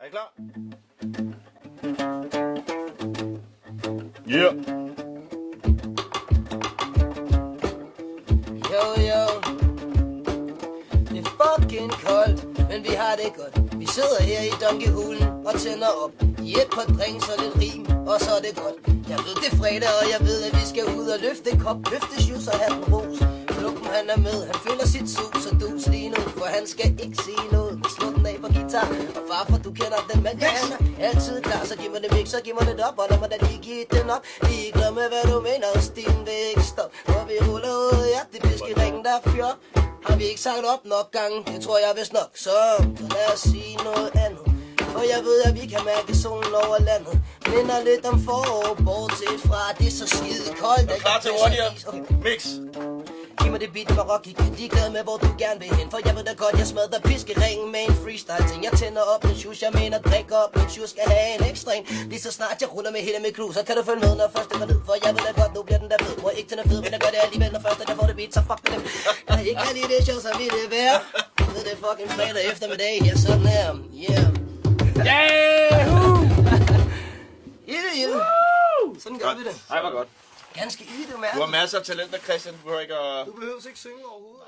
Er I klar? Yeah. Jo, det er fucking koldt, men vi har det godt. Vi sidder her i Donkeyhulen og tænder op i et par drinks og lidt rim, og så er det godt. Jeg ved det er fredag, og jeg ved at vi skal ud og løfte en kop, løfte shoes og have en ros. Lukken han er med, han føler sit sus og dus lige nu, for han skal ikke sige noget. Slå den af på guitar, og farfar du kender den mand, ja han er altid klar. Så giv mig det mix, og giv mig det op, og lad mig da lige give den op. Lige glemme hvad du mener, og stilen vil ikke stoppe. For vi ruller ud, ja det fisk i ringen der er fjord. Har vi ikke sagt op nok gange, det tror jeg vist nok. Så lad os sige noget andet. For jeg ved at vi kan mærke solen over landet. Minder lidt om forår, bortset fra det er så skide koldt. Er klar til hurtigere? Okay. Mix. Giv mig det beat, det var rock, ikke ligeglad med hvor du gerne vil hen. For jeg ved da godt, jeg smadrer piskeringen med en freestyle ting. Jeg tænder op med shoes, jeg mener drikker op, men shoes skal have en ekstra en. Lige så snart jeg ruller med hele mit crew, så kan du følge med, når først det går ned. For jeg ved da godt, nu bliver den der fed. Må ikke tænde fed, men jeg gør det alligevel, når først jeg får det beat, så fuck med dem. Jeg ikke kan lide det show, så vil det være. Så det er fucking fredag eftermiddag, her sådan her. Yeah. Ilde. Sådan gør vi det. Ej, hvor godt. Ganske ilde, du Du mærker. har masser af talenter, Christian. Du behøver ikke at... Du behøver ikke synge overhovedet.